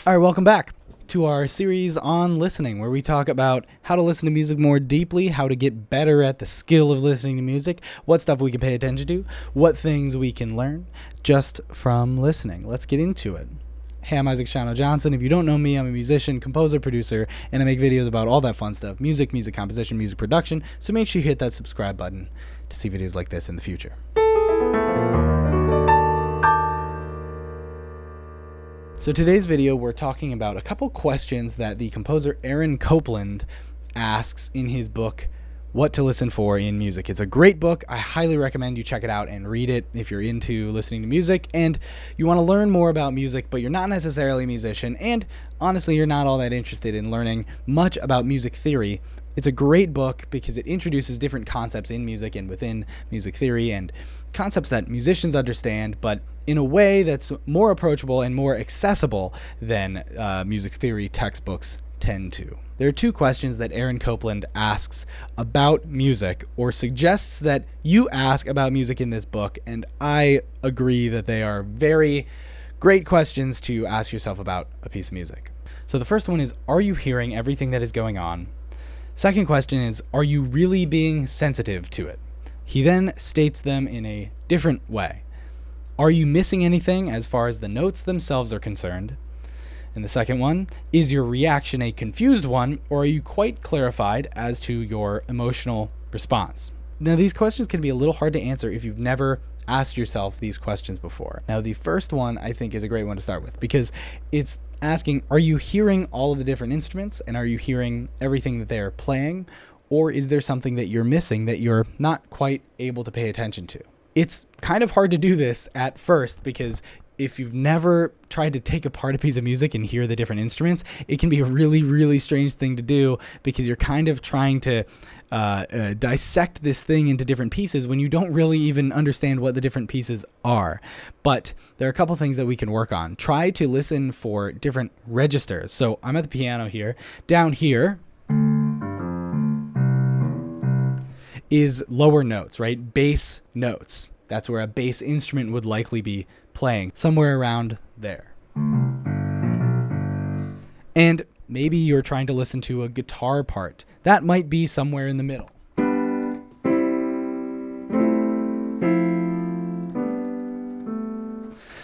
All right, welcome back to our series on listening, where we talk about how to listen to music more deeply, how to get better at the skill of listening to music, what stuff we can pay attention to, what things we can learn just from listening. Let's get into it. Hey, I'm Isaac Schanno Johnson. If you don't know me, I'm a musician, composer, producer, and I make videos about all that fun stuff, music composition, music production, so make sure you hit that subscribe button to see videos like this in the future. So today's video, we're talking about a couple questions that the composer Aaron Copland asks in his book, What to Listen For in Music. It's a great book. I highly recommend you check it out and read it if you're into listening to music and you want to learn more about music, but you're not necessarily a musician, and honestly, you're not all that interested in learning much about music theory. It's a great book because it introduces different concepts in music and within music theory and concepts that musicians understand, but in a way that's more approachable and more accessible than music theory textbooks tend to. There are two questions that Aaron Copland asks about music, or suggests that you ask about music in this book, and I agree that they are very great questions to ask yourself about a piece of music. So the first one is, are you hearing everything that is going on? Second question is, are you really being sensitive to it? He then states them in a different way. Are you missing anything as far as the notes themselves are concerned? And the second one, is your reaction a confused one, or are you quite clarified as to your emotional response? Now, these questions can be a little hard to answer if you've never asked yourself these questions before. Now, the first one I think is a great one to start with, because it's asking, are you hearing all of the different instruments, and are you hearing everything that they're playing, or is there something that you're missing that you're not quite able to pay attention to? It's kind of hard to do this at first, because if you've never tried to take apart a piece of music and hear the different instruments, it can be a really, really strange thing to do, because you're kind of trying to dissect this thing into different pieces when you don't really even understand what the different pieces are. But there are a couple things that we can work on. Try to listen for different registers. So I'm at the piano here. Down here is lower notes, right? Bass notes. That's where a bass instrument would likely be playing, somewhere around there. And maybe you're trying to listen to a guitar part. That might be somewhere in the middle.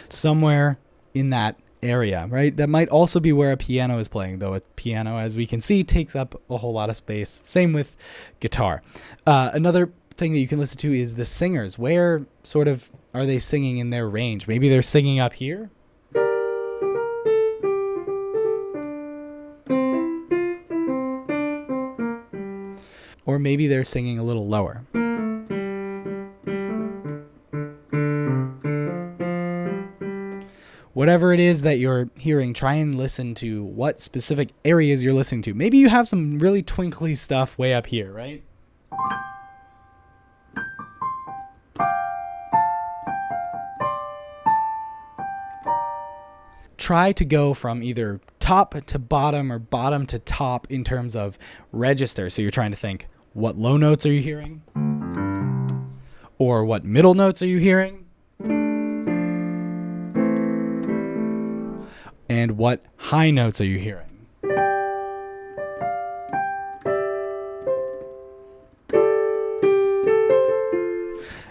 Somewhere in that area, right? That might also be where a piano is playing, though a piano, as we can see, takes up a whole lot of space. Same with guitar. Another thing that you can listen to is the singers. Where sort of are they singing in their range? Maybe they're singing up here. Or maybe they're singing a little lower. Whatever it is that you're hearing, try and listen to what specific areas you're listening to. Maybe you have some really twinkly stuff way up here, right? Try to go from either top to bottom or bottom to top in terms of register. So you're trying to think, what low notes are you hearing? Or what middle notes are you hearing? And what high notes are you hearing?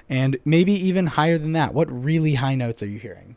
And maybe even higher than that, what really high notes are you hearing?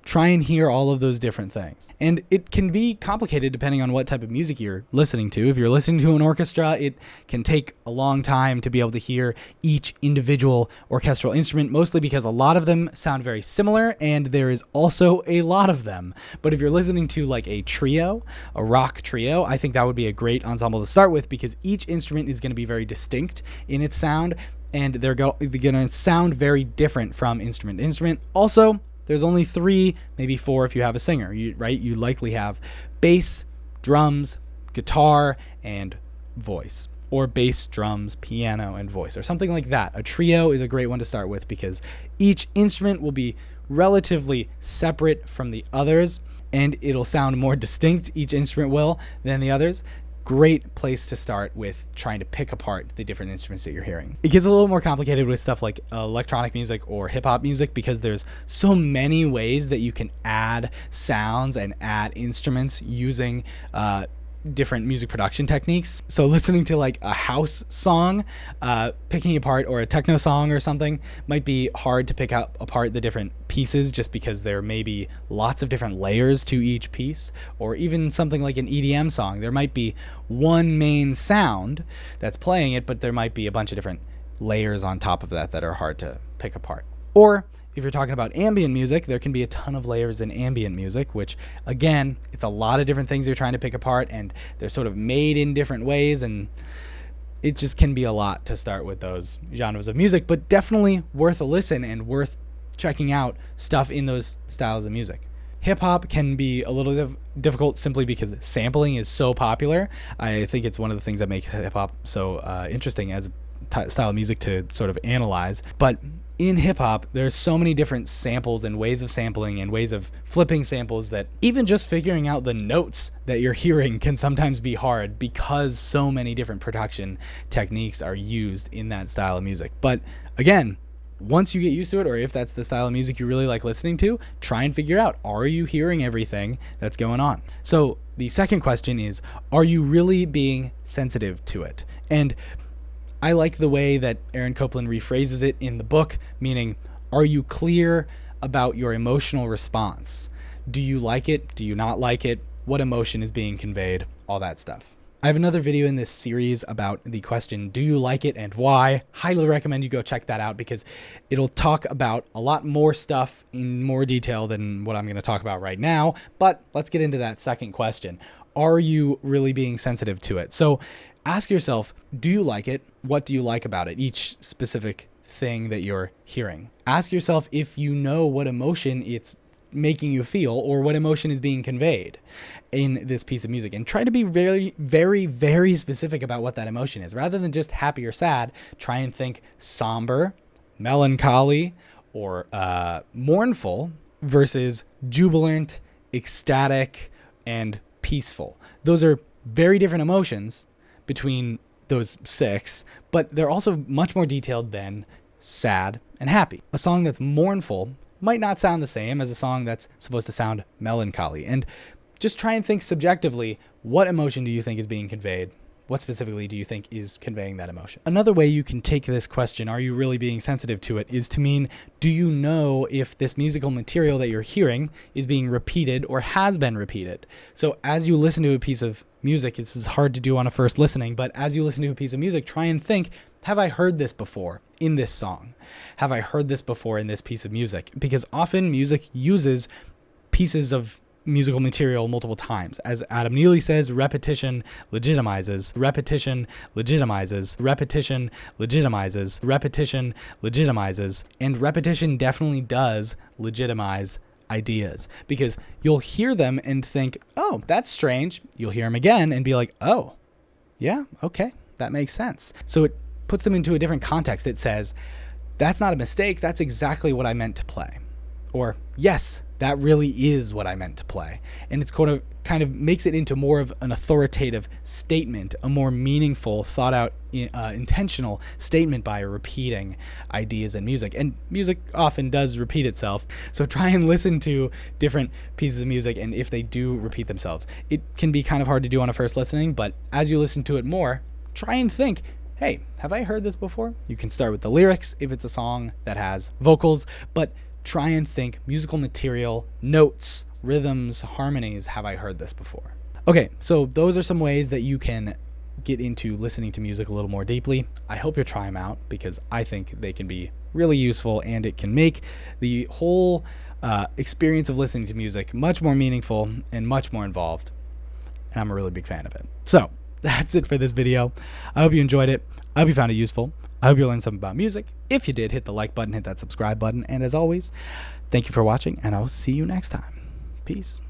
Try and hear all of those different things. And it can be complicated depending on what type of music you're listening to. If you're listening to an orchestra, it can take a long time to be able to hear each individual orchestral instrument, mostly because a lot of them sound very similar, and there is also a lot of them. But if you're listening to like a trio, a rock trio, I think that would be a great ensemble to start with, because each instrument is going to be very distinct in its sound, and they're going to sound very different from instrument to instrument. Also, there's only 3, maybe 4 if you have a singer, right? You likely have bass, drums, guitar, and voice. Or bass, drums, piano, and voice, or something like that. A trio is a great one to start with, because each instrument will be relatively separate from the others, and it'll sound more distinct, each instrument will, than the others. great place to start with trying to pick apart the different instruments that you're hearing. It gets a little more complicated with stuff like electronic music or hip-hop music because there's so many ways that you can add sounds and add instruments using different music production techniques. So listening to like a house song, picking apart, or a techno song or something might be hard to pick out apart the different pieces just because there may be lots of different layers to each piece. Or even something like an EDM song, there might be one main sound that's playing it, but there might be a bunch of different layers on top of that that are hard to pick apart. Or if you're talking about ambient music, there can be a ton of layers in ambient music, which, again, it's a lot of different things you're trying to pick apart, and they're sort of made in different ways, and it just can be a lot to start with those genres of music, but definitely worth a listen and worth checking out stuff in those styles of music. Hip-hop can be a little difficult simply because sampling is so popular. I think it's one of the things that makes hip-hop so interesting as a style of music to sort of analyze, but in hip-hop, there's so many different samples and ways of sampling and ways of flipping samples that even just figuring out the notes that you're hearing can sometimes be hard because so many different production techniques are used in that style of music. But again, once you get used to it, or if that's the style of music you really like listening to, try and figure out, are you hearing everything that's going on? So the second question is, are you really being sensitive to it? And I like the way that Aaron Copland rephrases it in the book, meaning, are you clear about your emotional response? Do you like it? Do you not like it? What emotion is being conveyed? All that stuff. I have another video in this series about the question, do you like it and why? Highly recommend you go check that out because it'll talk about a lot more stuff in more detail than what I'm going to talk about right now. But let's get into that second question. Are you really being sensitive to it? So ask yourself, do you like it? What do you like about it? Each specific thing that you're hearing. Ask yourself if you know what emotion it's making you feel or what emotion is being conveyed in this piece of music, and try to be very, very, very specific about what that emotion is. Rather than just happy or sad, try and think somber, melancholy, or mournful versus jubilant, ecstatic, and peaceful. Those are very different emotions between those six, but they're also much more detailed than sad and happy. A song that's mournful might not sound the same as a song that's supposed to sound melancholy. And just try and think subjectively, what emotion do you think is being conveyed? What specifically do you think is conveying that emotion? Another way you can take this question, are you really being sensitive to it, is to mean, do you know if this musical material that you're hearing is being repeated or has been repeated? So as you listen to a piece of music, this is hard to do on a first listening, but as you listen to a piece of music, try and think, have I heard this before in this song? Have I heard this before in this piece of music? Because often music uses pieces of musical material multiple times. As Adam Neely says, repetition legitimizes, repetition legitimizes, repetition legitimizes, repetition legitimizes, and repetition definitely does legitimize ideas, because you'll hear them and think, oh, that's strange. You'll hear them again and be like, oh, yeah, okay, that makes sense. So it puts them into a different context. It says, that's not a mistake. That's exactly what I meant to play. Or, yes, that really is what I meant to play. And it's kind of makes it into more of an authoritative statement, a more meaningful, thought out, intentional statement by repeating ideas in music. And music often does repeat itself. So try and listen to different pieces of music, and if they do repeat themselves, it can be kind of hard to do on a first listening, but as you listen to it more, try and think, hey, have I heard this before? You can start with the lyrics if it's a song that has vocals, but try and think musical material, notes, rhythms, harmonies. Have I heard this before? Okay, so those are some ways that you can get into listening to music a little more deeply. I hope you'll try them out because I think they can be really useful, and it can make the whole experience of listening to music much more meaningful and much more involved. And I'm a really big fan of it. So that's it for this video. I hope you enjoyed it. I hope you found it useful. I hope you learned something about music. If you did, hit the like button, hit that subscribe button. And as always, thank you for watching, and I'll see you next time. Peace.